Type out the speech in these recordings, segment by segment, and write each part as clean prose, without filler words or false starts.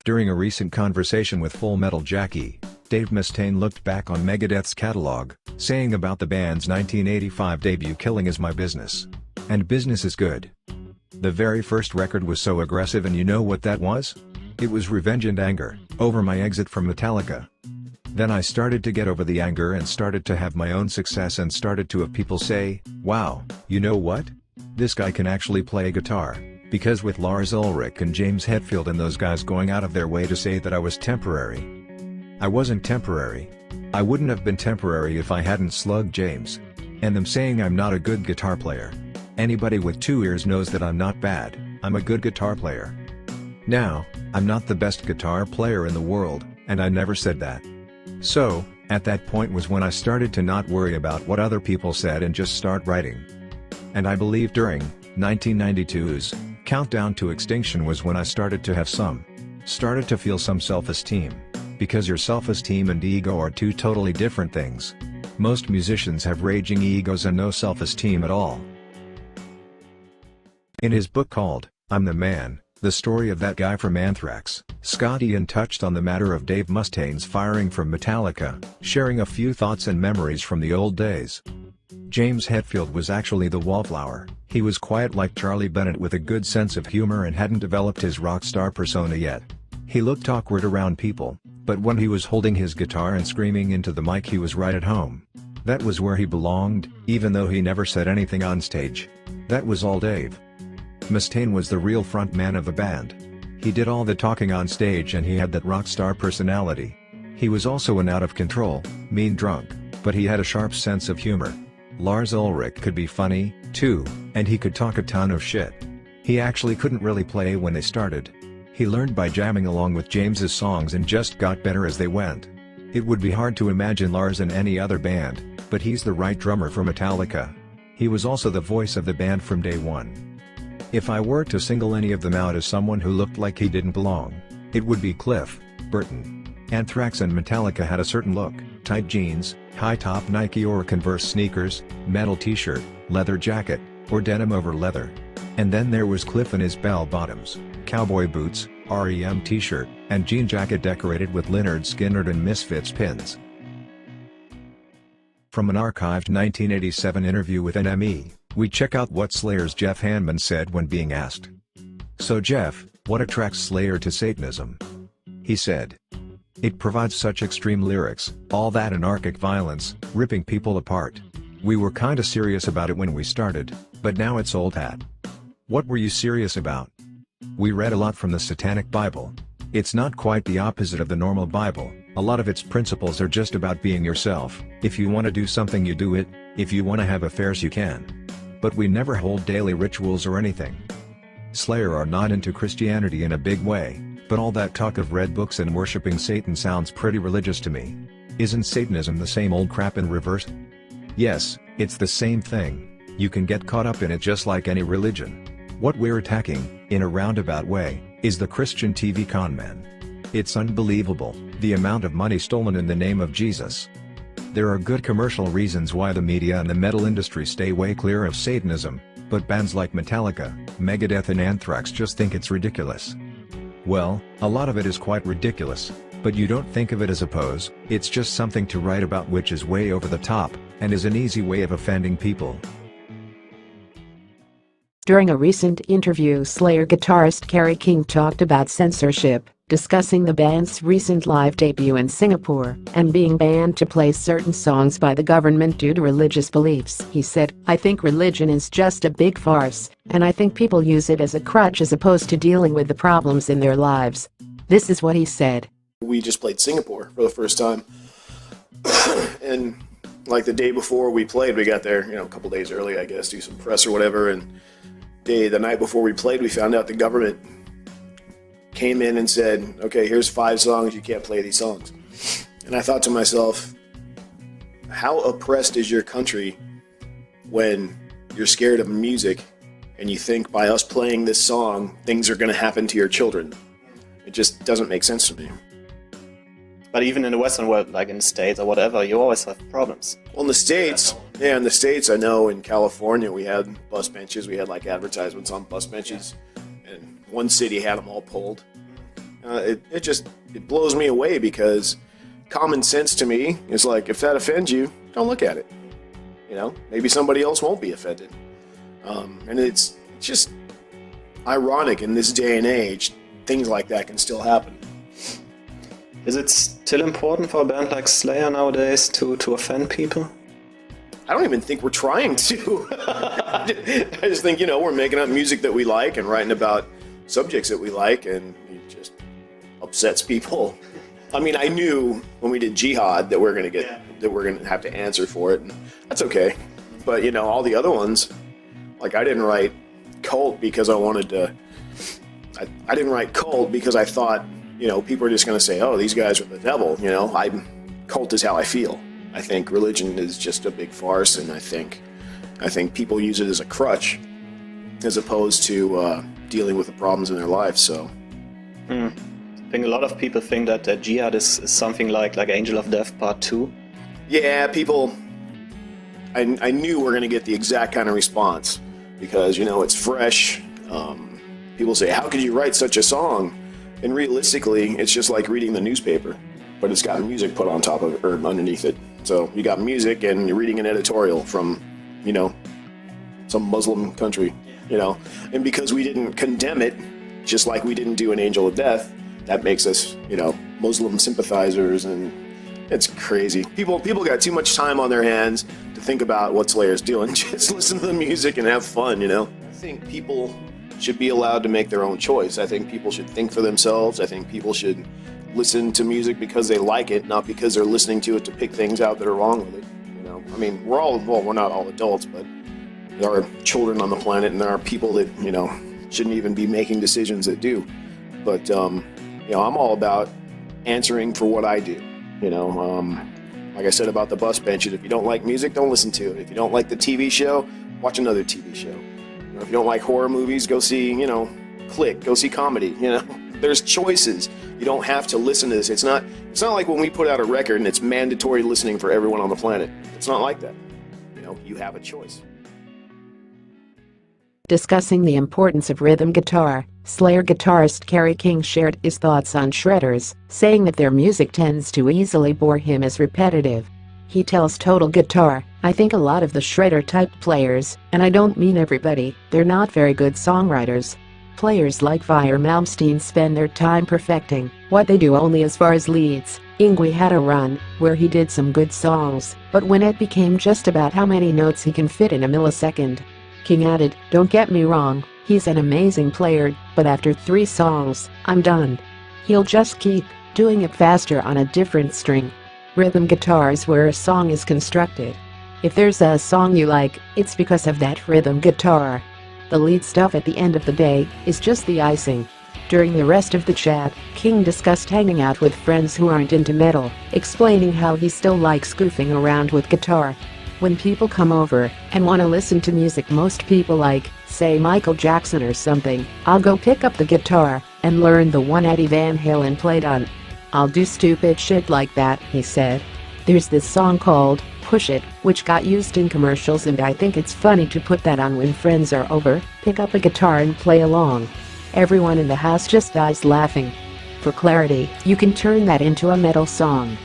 During a recent conversation with Full Metal Jackie, Dave Mustaine looked back on Megadeth's catalog, saying about the band's 1985 debut, "Killing is my business. And business is good." The very first record was so aggressive, and you know what that was? It was revenge and anger, over my exit from Metallica. Then I started to get over the anger and started to have my own success and started to have people say, "Wow, you know what? This guy can actually play guitar." Because with Lars Ulrich and James Hetfield and those guys going out of their way to say that I was temporary. I wasn't temporary. I wouldn't have been temporary if I hadn't slugged James. And them saying I'm not a good guitar player. Anybody with 2 ears knows that I'm not bad, I'm a good guitar player. Now, I'm not the best guitar player in the world, and I never said that. So, at that point was when I started to not worry about what other people said and just start writing. And I believe during 1992's Countdown to Extinction was when I started to feel some self-esteem. Because your self-esteem and ego are two totally different things. Most musicians have raging egos and no self-esteem at all. In his book called, "I'm the Man, the story of that guy from Anthrax," Scott Ian touched on the matter of Dave Mustaine's firing from Metallica, sharing a few thoughts and memories from the old days. James Hetfield was actually the wallflower. He was quiet like Charlie Bennett with a good sense of humor and hadn't developed his rock star persona yet. He looked awkward around people, but when he was holding his guitar and screaming into the mic he was right at home. That was where he belonged, even though he never said anything on stage. That was all Dave. Mustaine was the real front man of the band. He did all the talking on stage and he had that rock star personality. He was also an out-of-control, mean drunk, but he had a sharp sense of humor. Lars Ulrich could be funny, too, and he could talk a ton of shit. He actually couldn't really play when they started. He learned by jamming along with James's songs and just got better as they went. It would be hard to imagine Lars in any other band, but he's the right drummer for Metallica. He was also the voice of the band from day one. If I were to single any of them out as someone who looked like he didn't belong, it would be Cliff Burton. Anthrax and Metallica had a certain look: tight jeans, high-top Nike or Converse sneakers, metal t-shirt, leather jacket, or denim over leather. And then there was Cliff in his bell-bottoms, cowboy boots, REM t-shirt, and jean jacket decorated with Lynyrd Skynyrd and Misfits pins. From an archived 1987 interview with NME, we check out what Slayer's Jeff Hanneman said when being asked. "So Jeff, what attracts Slayer to Satanism?" He said, "It provides such extreme lyrics, all that anarchic violence, ripping people apart. We were kinda serious about it when we started, but now it's old hat." "What were you serious about?" "We read a lot from the Satanic Bible. It's not quite the opposite of the normal Bible, a lot of its principles are just about being yourself. If you want to do something you do it, if you want to have affairs you can. But we never hold daily rituals or anything." Slayer are not into Christianity in a big way, but all that talk of red books and worshipping Satan sounds pretty religious to me. Isn't Satanism the same old crap in reverse? Yes, it's the same thing. You can get caught up in it just like any religion. What we're attacking, in a roundabout way, is the Christian TV conman. It's unbelievable, the amount of money stolen in the name of Jesus. There are good commercial reasons why the media and the metal industry stay way clear of Satanism, but bands like Metallica, Megadeth and Anthrax just think it's ridiculous. Well, a lot of it is quite ridiculous, but you don't think of it as a pose, it's just something to write about which is way over the top, and is an easy way of offending people. During a recent interview, Slayer guitarist Carrie talked about censorship, discussing the band's recent live debut in Singapore and being banned to play certain songs by the government due to religious beliefs. He said, "I think religion is just a big farce, and I think people use it as a crutch as opposed to dealing with the problems in their lives." This is what he said. We just played Singapore for the first time, and like the day before we played, we got there, a couple days early, I guess, do some press or whatever, and the night before we played, we found out the government came in and said, "Okay, here's 5 songs, you can't play these songs." And I thought to myself, how oppressed is your country when you're scared of music and you think by us playing this song, things are going to happen to your children? It just doesn't make sense to me. But even in the Western world, like in the States or whatever, you always have problems. Well, in the States, I know in California we had bus benches, we had like advertisements on bus benches, and one city had them all pulled. And It blows me away because common sense to me is like, if that offends you, don't look at it. You know, maybe somebody else won't be offended. And it's just ironic in this day and age, things like that can still happen. Is it still important for a band like Slayer nowadays to offend people? I don't even think we're trying to. I just think, we're making up music that we like and writing about subjects that we like, and it just upsets people. I mean, I knew when we did Jihad that we're gonna have to answer for it, and that's okay. But all the other ones, like I didn't write Cult because I wanted to. I didn't write Cult because I thought, people are just gonna say, oh, these guys are the devil. Cult is how I feel. I think religion is just a big farce, and I think people use it as a crutch as opposed to dealing with the problems in their life. So. I think a lot of people think that Jihad is something like Angel of Death Part 2. Yeah, people. I knew we're going to get the exact kind of response because, it's fresh. People say, how could you write such a song? And realistically, it's just like reading the newspaper, but it's got music put on top of it or underneath it. So you got music and you're reading an editorial from, some Muslim country, And because we didn't condemn it, just like we didn't do an Angel of Death, that makes us, Muslim sympathizers, and it's crazy. People got too much time on their hands to think about what Slayer's doing. Just listen to the music and have fun, I think people should be allowed to make their own choice. I think people should think for themselves. I think people should listen to music because they like it, not because they're listening to it to pick things out that are wrong with it. I mean, we're not all adults, but there are children on the planet, and there are people that, shouldn't even be making decisions that do. But, I'm all about answering for what I do. Like I said about the bus benches, if you don't like music, don't listen to it. If you don't like the TV show, watch another TV show. If you don't like horror movies, go see, Click, go see comedy, There's choices. You don't have to listen to this. It's not like when we put out a record and it's mandatory listening for everyone on the planet. It's not like that. You have a choice. Discussing the importance of rhythm guitar, Slayer guitarist Carrie King shared his thoughts on shredders, saying that their music tends to easily bore him as repetitive. He tells Total Guitar, I think a lot of the shredder-type players, and I don't mean everybody, they're not very good songwriters. Players like Fire Malmsteen spend their time perfecting what they do only as far as leads. Yngwie had a run where he did some good songs, but when it became just about how many notes he can fit in a millisecond. King added, don't get me wrong, he's an amazing player, but after 3 songs, I'm done. He'll just keep doing it faster on a different string. Rhythm guitar is where a song is constructed. If there's a song you like, it's because of that rhythm guitar. The lead stuff at the end of the day is just the icing. During the rest of the chat, King discussed hanging out with friends who aren't into metal, explaining how he still likes goofing around with guitar. When people come over and want to listen to music most people like, say Michael Jackson or something, I'll go pick up the guitar and learn the one Eddie Van Halen played on. I'll do stupid shit like that, he said. There's this song called Push It, which got used in commercials, and I think it's funny to put that on when friends are over, pick up a guitar and play along. Everyone in the house just dies laughing. For clarity, you can turn that into a metal song.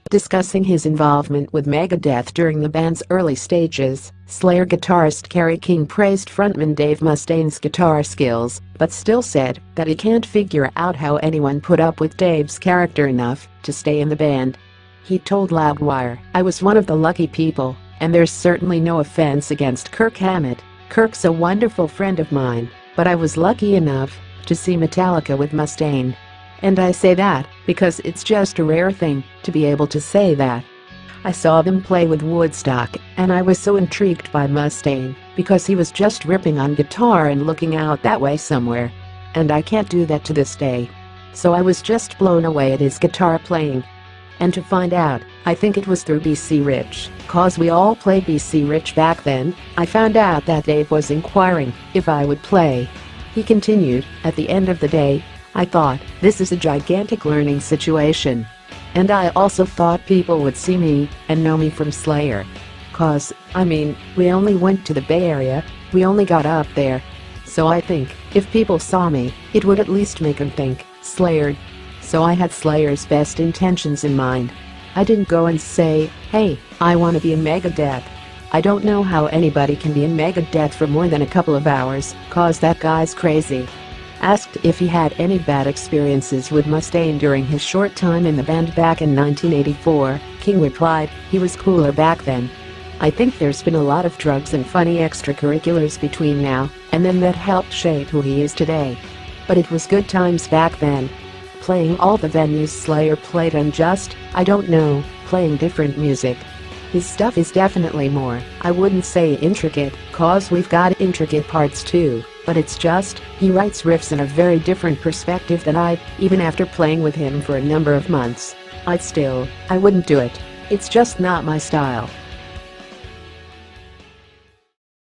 Discussing his involvement with Megadeth during the band's early stages, Slayer guitarist Carrie King praised frontman Dave Mustaine's guitar skills, but still said that he can't figure out how anyone put up with Dave's character enough to stay in the band. He told Loudwire, I was one of the lucky people, and there's certainly no offense against Kirk Hammett. Kirk's a wonderful friend of mine, but I was lucky enough to see Metallica with Mustaine. And I say that because it's just a rare thing to be able to say that. I saw them play with Woodstock, and I was so intrigued by Mustaine because he was just ripping on guitar and looking out that way somewhere. And I can't do that to this day. So I was just blown away at his guitar playing. And to find out, I think it was through BC Rich, cause we all played BC Rich back then, I found out that Dave was inquiring if I would play. He continued, at the end of the day, I thought, this is a gigantic learning situation. And I also thought people would see me and know me from Slayer. Cause, I mean, we only went to the Bay Area, we only got up there So I think, if people saw me, it would at least make them think, Slayer. So I had Slayer's best intentions in mind. I didn't go and say, hey, I want to be in Megadeth. I don't know how anybody can be in Megadeth for more than a couple of hours, cause that guy's crazy. Asked if he had any bad experiences with Mustaine during his short time in the band back in 1984, King replied, he was cooler back then. I think there's been a lot of drugs and funny extracurriculars between now and then that helped shape who he is today. But it was good times back then. Playing all the venues Slayer played and just, I don't know, playing different music. His stuff is definitely more, I wouldn't say intricate, cause we've got intricate parts too, but it's just, he writes riffs in a very different perspective than even after playing with him for a number of months. I wouldn't do it. It's just not my style.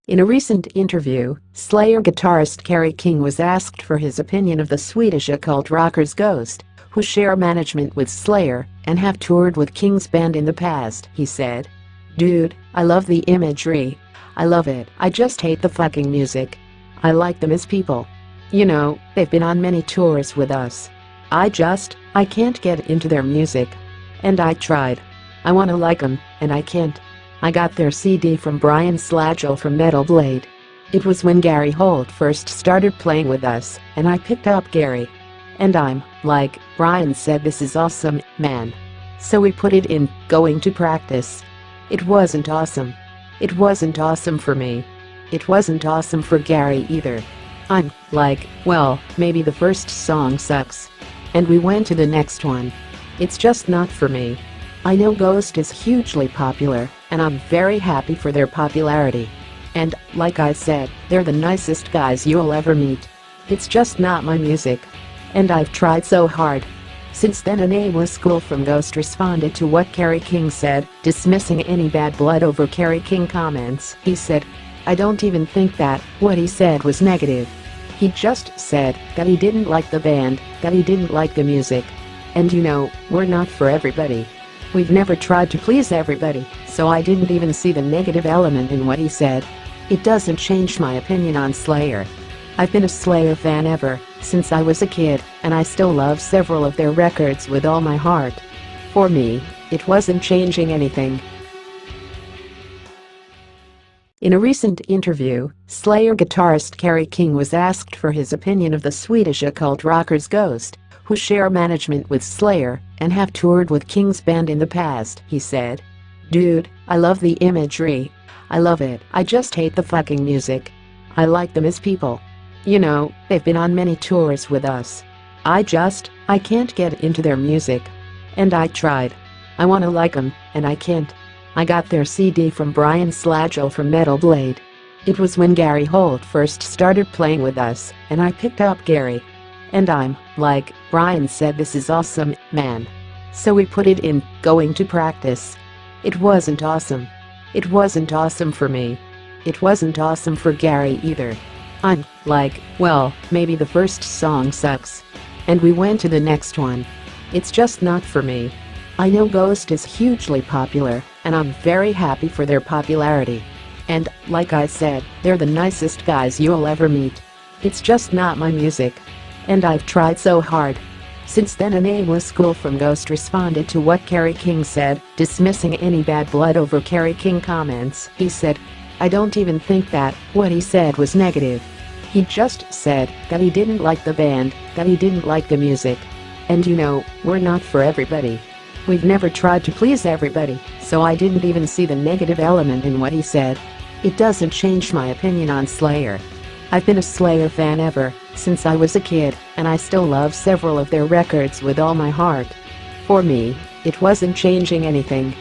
In a recent interview, Slayer guitarist Carrie King was asked for his opinion of the Swedish occult rockers Ghost, who share management with Slayer and have toured with King's band in the past. He said, "Dude, I love the imagery. I love it. I just hate the fucking music. I like them as people. You know, they've been on many tours with us. I can't get into their music. And I tried. I want to like them, and I can't. I got their CD from Brian Slagel from Metal Blade. It was when Gary Holt first started playing with us, and I picked up Gary. And I'm like, Brian said, this is awesome, man. So we put it in, going to practice. It wasn't awesome. It wasn't awesome for me. It wasn't awesome for Gary either. I'm like, well, maybe the first song sucks. And we went to the next one. It's just not for me. I know Ghost is hugely popular, and I'm very happy for their popularity. And, like I said, they're the nicest guys you'll ever meet. It's just not my music. And I've tried so hard." Since then, a nameless school from Ghost responded to what Carrie King said, dismissing any bad blood over Carrie King comments. He said, "I don't even think that what he said was negative. He just said that he didn't like the band, that he didn't like the music. And you know, we're not for everybody. We've never tried to please everybody, so I didn't even see the negative element in what he said. It doesn't change my opinion on Slayer. I've been a Slayer fan ever since I was a kid, and I still love several of their records with all my heart. For me, it wasn't changing anything." In a recent interview, Slayer guitarist Carrie King was asked for his opinion of the Swedish occult rockers Ghost, who share management with Slayer and have toured with King's band in the past. He said, "Dude, I love the imagery. I love it. I just hate the fucking music. I like them as people. You know, they've been on many tours with us. I can't get into their music. And I tried. I want to like them, and I can't. I got their CD from Brian Slagel from Metal Blade. It was when Gary Holt first started playing with us, and I picked up Gary. And I'm like, Brian said, this is awesome, man. So we put it in, going to practice. It wasn't awesome. It wasn't awesome for me. It wasn't awesome for Gary either. I'm like, well, maybe the first song sucks. And we went to the next one. It's just not for me. I know Ghost is hugely popular, and I'm very happy for their popularity. And, like I said, they're the nicest guys you'll ever meet. It's just not my music. And I've tried so hard." Since then, a nameless school from Ghost responded to what Carrie King said, dismissing any bad blood over Carrie King comments. He said, "I don't even think that what he said was negative. He just said that he didn't like the band, that he didn't like the music. And you know, we're not for everybody. We've never tried to please everybody, so I didn't even see the negative element in what he said. It doesn't change my opinion on Slayer. I've been a Slayer fan ever since I was a kid, and I still love several of their records with all my heart. For me, it wasn't changing anything."